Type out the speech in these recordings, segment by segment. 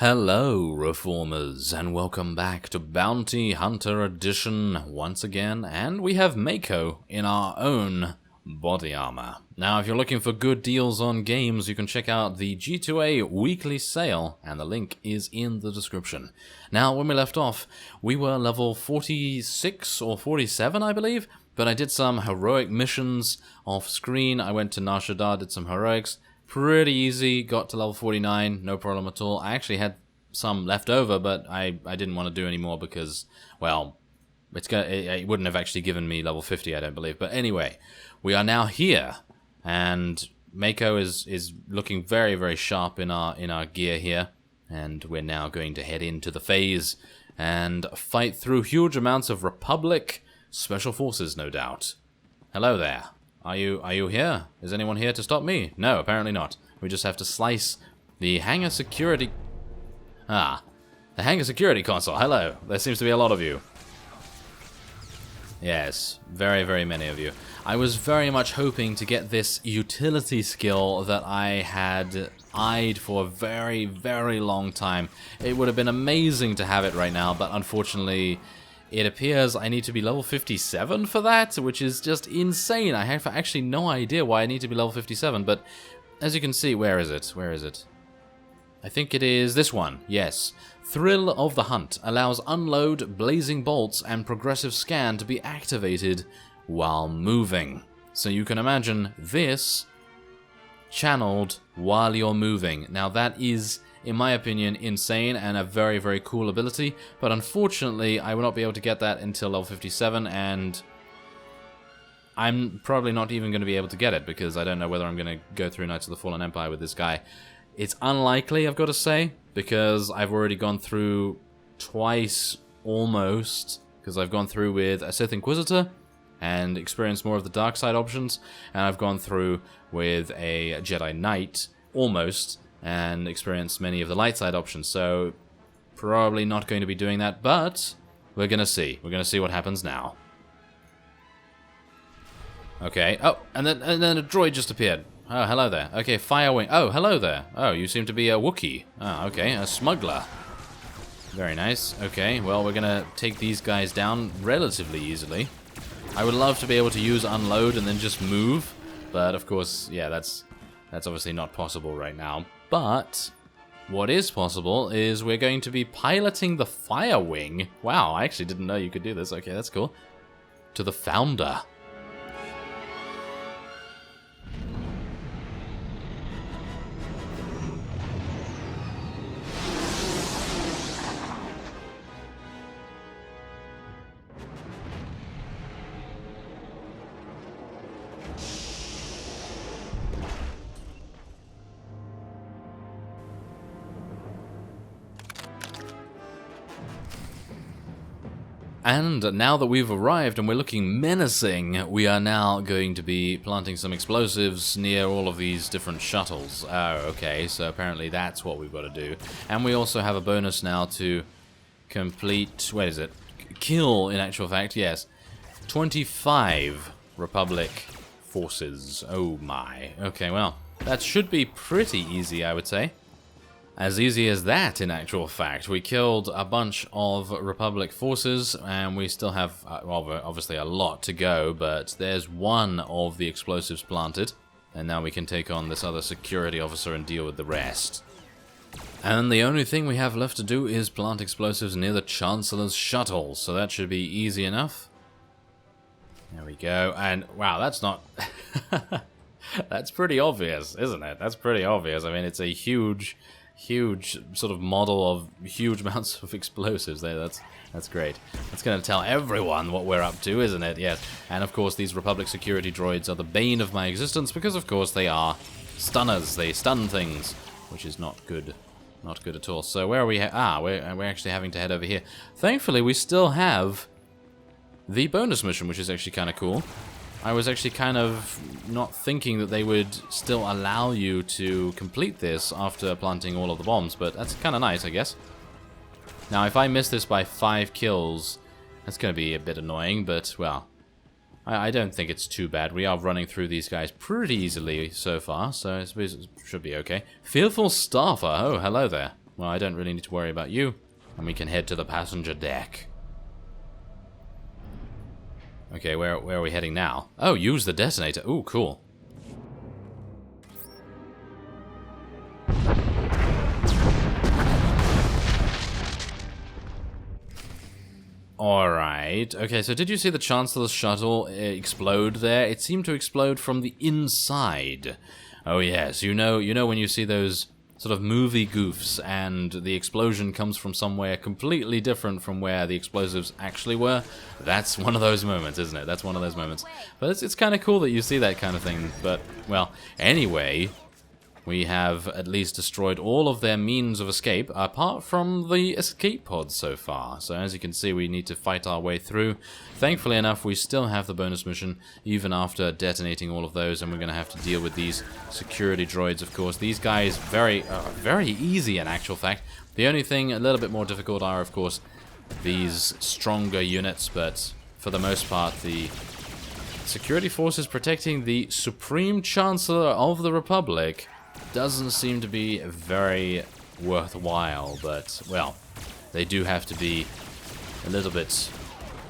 Hello, Reformers, and welcome back to Bounty Hunter Edition once again, and we have Mako in our own body armor. Now, if you're looking for good deals on games, you can check out the G2A weekly sale, and the link is in the description. Now, when we left off, we were level 46 or 47, I believe, but I did some heroic missions off screen. I went to Nar Shaddaa, did some heroics. Pretty easy, got to level 49, no problem at all. I actually had some left over, but I didn't want to do any more because, well, it wouldn't have actually given me level 50, I don't believe. But anyway, we are now here, and Mako is looking very, very sharp in our gear here, and we're now going to head into the phase and fight through huge amounts of Republic Special Forces, no doubt. Hello there. Are you here? Is anyone here to stop me? No, apparently not. We just have to slice the hangar security... the hangar security console. Hello. There seems to be a lot of you. Yes, very, very many of you. I was very much hoping to get this utility skill that I had eyed for a very, very long time. It would have been amazing to have it right now, but unfortunately... it appears I need to be level 57 for that, which is just insane. I have actually no idea why I need to be level 57, but as you can see, where is it? Where is it? I think it is this one, yes. Thrill of the Hunt allows unload, blazing bolts, and progressive scan to be activated while moving. So you can imagine this channeled while you're moving. Now that is, in my opinion, insane and a very, very cool ability, but unfortunately I will not be able to get that until level 57, and I'm probably not even going to be able to get it because I don't know whether I'm going to go through Knights of the Fallen Empire with this guy. It's unlikely, I've got to say, because I've already gone through twice almost, because I've gone through with a Sith Inquisitor and experienced more of the dark side options, and I've gone through with a Jedi Knight almost, and experienced many of the light side options, so probably not going to be doing that, but we're going to see. We're going to see what happens now. Okay, oh, and then a droid just appeared. Oh, hello there. Okay, Firewing. Oh, hello there. Oh, you seem to be a Wookiee. Oh, okay, a smuggler. Very nice. Okay, well, we're going to take these guys down relatively easily. I would love to be able to use unload and then just move, but of course, yeah, that's obviously not possible right now. But what is possible is we're going to be piloting the Firewing. Wow, I actually didn't know you could do this. Okay, that's cool. To the Founder. And now that we've arrived and we're looking menacing, we are now going to be planting some explosives near all of these different shuttles. Oh, okay, so apparently that's what we've got to do. And we also have a bonus now to complete, what is it? Kill, in actual fact, yes. 25 Republic forces. Oh my. Okay, well, that should be pretty easy, I would say. As easy as that, in actual fact. We killed a bunch of Republic forces, and we still have, obviously, a lot to go, but there's one of the explosives planted, and now we can take on this other security officer and deal with the rest. And the only thing we have left to do is plant explosives near the Chancellor's shuttle, so that should be easy enough. There we go, and wow, that's not... that's pretty obvious, isn't it? That's pretty obvious. I mean, it's a huge sort of model of huge amounts of explosives there. That's great. That's going to tell everyone what we're up to, isn't it? Yes. And of course these Republic security droids are the bane of my existence because of course they are stunners. They stun things, which is not good. Not good at all. So where are we? We're actually having to head over here. Thankfully we still have the bonus mission, which is actually kind of cool. I was actually kind of not thinking that they would still allow you to complete this after planting all of the bombs, but that's kind of nice, I guess. Now, if I miss this by 5 kills, that's going to be a bit annoying, but, well, I don't think it's too bad. We are running through these guys pretty easily so far, so I suppose it should be okay. Fearful Staffer. Oh, hello there. Well, I don't really need to worry about you. And we can head to the passenger deck. Okay, where are we heading now? Oh, use the detonator. Ooh, cool. Alright. Okay, so did you see the Chancellor's shuttle explode there? It seemed to explode from the inside. Oh yes, you know when you see those sort of movie goofs and the explosion comes from somewhere completely different from where the explosives actually were? That's one of those moments, isn't it? That's one of those moments. But it's kind of cool that you see that kind of thing. But, well, anyway, we have at least destroyed all of their means of escape, apart from the escape pods so far. So as you can see, we need to fight our way through. Thankfully enough, we still have the bonus mission, even after detonating all of those, and we're going to have to deal with these security droids, of course. These guys, very easy in actual fact. The only thing a little bit more difficult are, of course, these stronger units, but for the most part, the security forces protecting the Supreme Chancellor of the Republic doesn't seem to be very worthwhile, but, well, they do have to be a little bit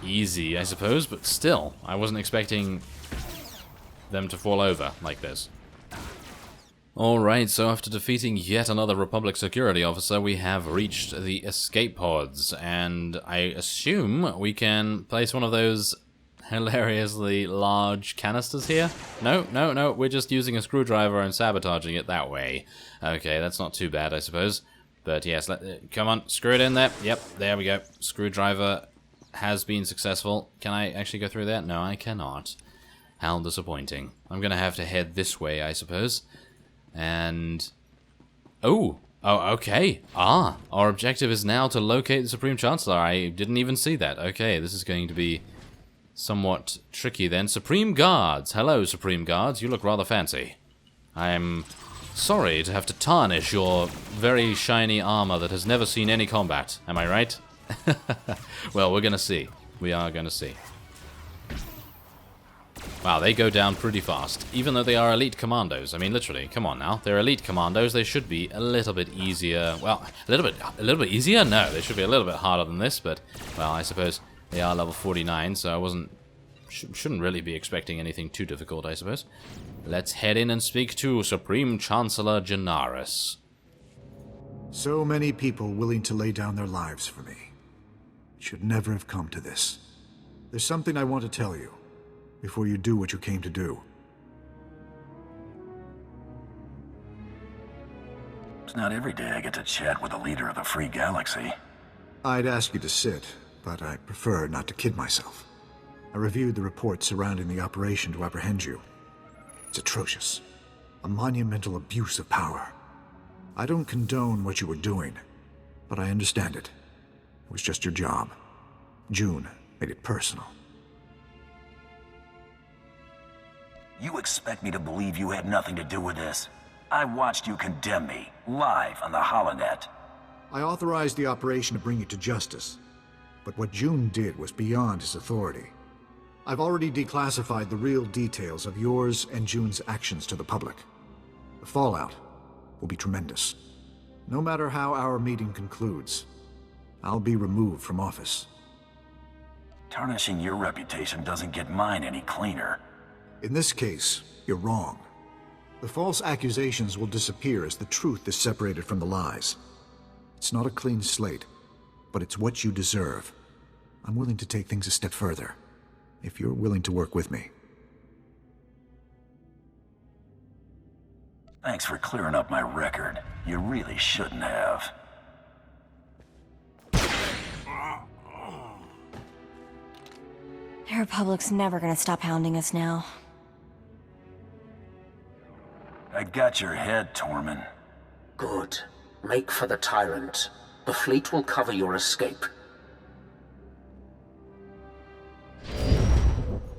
easy, I suppose, but still, I wasn't expecting them to fall over like this. Alright, so after defeating yet another Republic security officer, we have reached the escape pods, and I assume we can place one of those hilariously large canisters here? No, we're just using a screwdriver and sabotaging it that way. Okay, that's not too bad, I suppose. But yes, come on, screw it in there. Yep, there we go. Screwdriver has been successful. Can I actually go through that? No, I cannot. How disappointing. I'm gonna have to head this way, I suppose. And... Oh, okay. Our objective is now to locate the Supreme Chancellor. I didn't even see that. Okay, this is going to be somewhat tricky then. Supreme Guards. Hello, Supreme Guards. You look rather fancy. I'm sorry to have to tarnish your very shiny armor that has never seen any combat. Am I right? Well, we're gonna see. We are gonna see. Wow, they go down pretty fast, even though they are elite commandos. I mean, literally, come on now. They're elite commandos. They should be a little bit easier. Well, a little bit easier? No, they should be a little bit harder than this, but, well, I suppose they are level 49, so I shouldn't really be expecting anything too difficult, I suppose. Let's head in and speak to Supreme Chancellor Generis. So many people willing to lay down their lives for me. It should never have come to this. There's something I want to tell you, before you do what you came to do. It's not every day I get to chat with the leader of the free galaxy. I'd ask you to sit, but I prefer not to kid myself. I reviewed the reports surrounding the operation to apprehend you. It's atrocious. A monumental abuse of power. I don't condone what you were doing, but I understand it. It was just your job. June made it personal. You expect me to believe you had nothing to do with this? I watched you condemn me, live on the holonet. I authorized the operation to bring you to justice, but what June did was beyond his authority. I've already declassified the real details of yours and June's actions to the public. The fallout will be tremendous. No matter how our meeting concludes, I'll be removed from office. Tarnishing your reputation doesn't get mine any cleaner. In this case, you're wrong. The false accusations will disappear as the truth is separated from the lies. It's not a clean slate, but it's what you deserve. I'm willing to take things a step further, if you're willing to work with me. Thanks for clearing up my record. You really shouldn't have. The Republic's never gonna stop hounding us now. I got your head, Tormund. Good. Make for the tyrant. The fleet will cover your escape.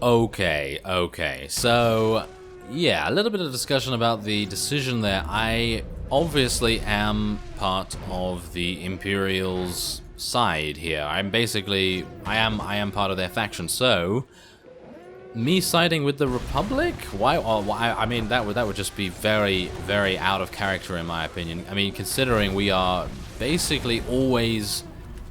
Okay. So, yeah, a little bit of discussion about the decision there. I obviously am part of the Imperial's side here. I am part of their faction, so me siding with the Republic? Why? Why? I mean, that would just be very, very out of character in my opinion. I mean, considering we are basically always,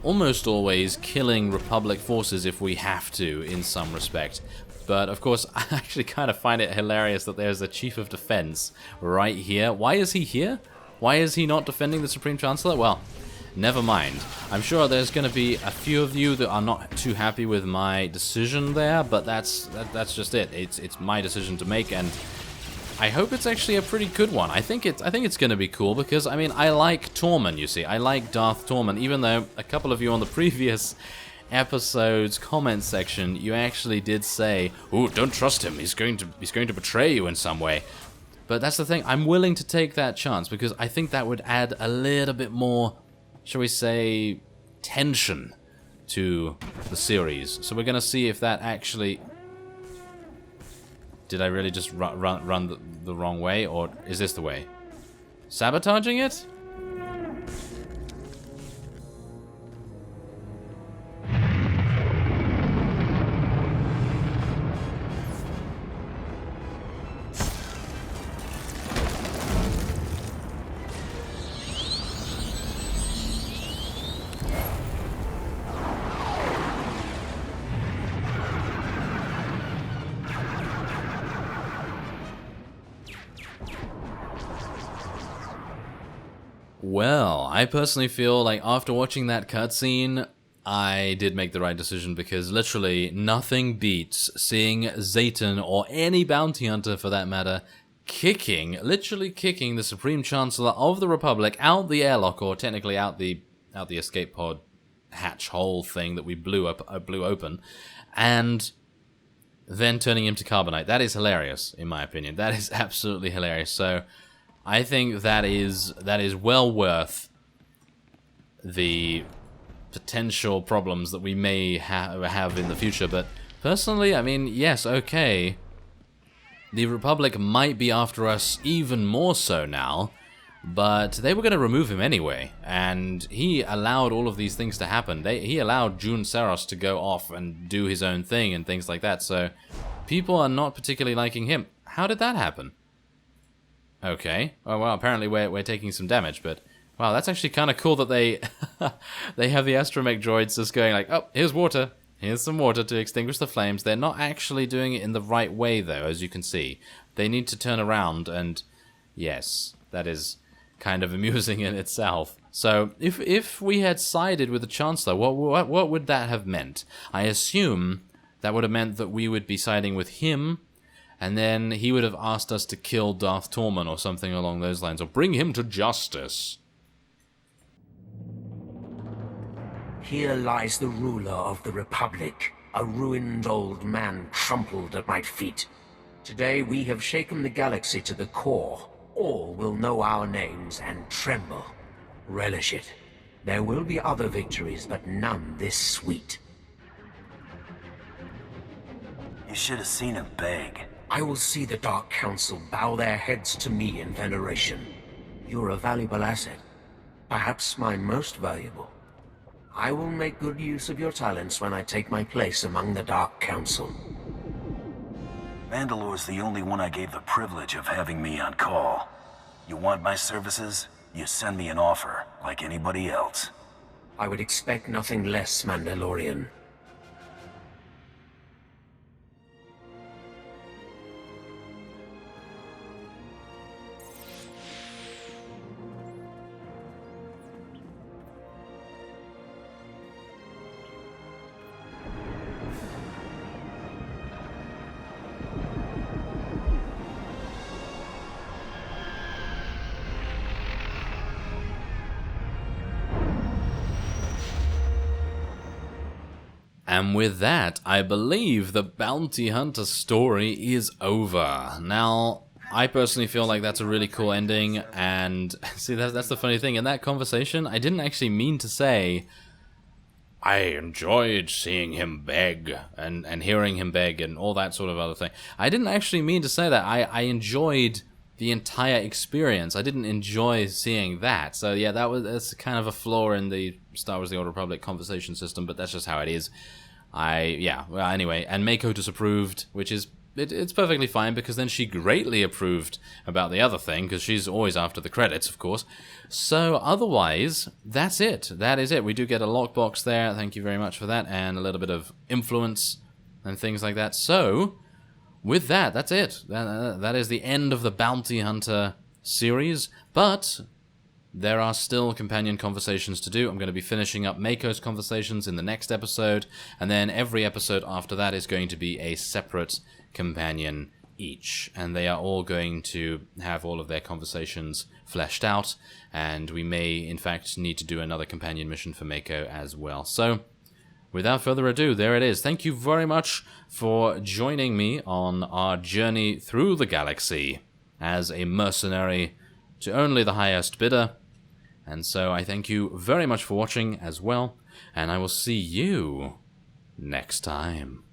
almost always, killing Republic forces if we have to, in some respect. But of course, I actually kind of find it hilarious that there's a Chief of Defense right here. Why is he here? Why is he not defending the Supreme Chancellor? Well, never mind. I'm sure there's going to be a few of you that are not too happy with my decision there, but that's just it. It's my decision to make, and I hope it's actually a pretty good one. I think it's going to be cool because I mean I like Tormund. You see, I like Darth Tormund, even though a couple of you on the previous episode's comment section, you actually did say, "Ooh, don't trust him. He's going to betray you in some way." But that's the thing. I'm willing to take that chance because I think that would add a little bit more, shall we say, tension to the series. So we're gonna see if that actually. Did I really just run the wrong way, or is this the way? Sabotaging it? Well, I personally feel like after watching that cutscene, I did make the right decision because literally nothing beats seeing Zayton or any bounty hunter for that matter literally kicking the Supreme Chancellor of the Republic out the airlock, or technically out the escape pod hatch hole thing that we blew open, and then turning him to carbonite. That is hilarious, in my opinion. That is absolutely hilarious. So I think that is well worth the potential problems that we may have in the future. But personally, I mean, yes, okay, the Republic might be after us even more so now, but they were going to remove him anyway, and he allowed all of these things to happen. He allowed Jun Saros to go off and do his own thing and things like that, so people are not particularly liking him. How did that happen? Okay. Oh, well, apparently we're taking some damage, but wow, that's actually kind of cool that they they have the astromech droids just going like, oh, here's water. Here's some water to extinguish the flames. They're not actually doing it in the right way, though, as you can see. They need to turn around, and yes, that is kind of amusing in itself. So, if we had sided with the Chancellor, what would that have meant? I assume that would have meant that we would be siding with him, and then he would have asked us to kill Darth Tormund or something along those lines, or bring him to justice. Here lies the ruler of the Republic, a ruined old man trampled at my feet. Today we have shaken the galaxy to the core. All will know our names and tremble. Relish it. There will be other victories, but none this sweet. You should have seen him beg. I will see the Dark Council bow their heads to me in veneration. You're a valuable asset. Perhaps my most valuable. I will make good use of your talents when I take my place among the Dark Council. Mandalore's the only one I gave the privilege of having me on call. You want my services? You send me an offer, like anybody else. I would expect nothing less, Mandalorian. And with that, I believe the bounty hunter story is over. Now, I personally feel like that's a really cool ending, and see, that's the funny thing. In that conversation, I didn't actually mean to say, I enjoyed seeing him beg, and hearing him beg, and all that sort of other thing. I didn't actually mean to say that. I enjoyed the entire experience. I didn't enjoy seeing that. So yeah, that's kind of a flaw in the Star Wars The Old Republic conversation system, but that's just how it is. Yeah, well, anyway, and Mako disapproved, which is, it's perfectly fine, because then she greatly approved about the other thing, because she's always after the credits, of course. So, otherwise, that's it. That is it. We do get a lockbox there, thank you very much for that, and a little bit of influence and things like that. So, with that, that's it. That is the end of the Bounty Hunter series, but there are still companion conversations to do. I'm going to be finishing up Mako's conversations in the next episode, and then every episode after that is going to be a separate companion each, and they are all going to have all of their conversations fleshed out, and we may, in fact, need to do another companion mission for Mako as well. So, without further ado, there it is. Thank you very much for joining me on our journey through the galaxy as a mercenary to only the highest bidder. And so I thank you very much for watching as well, and I will see you next time.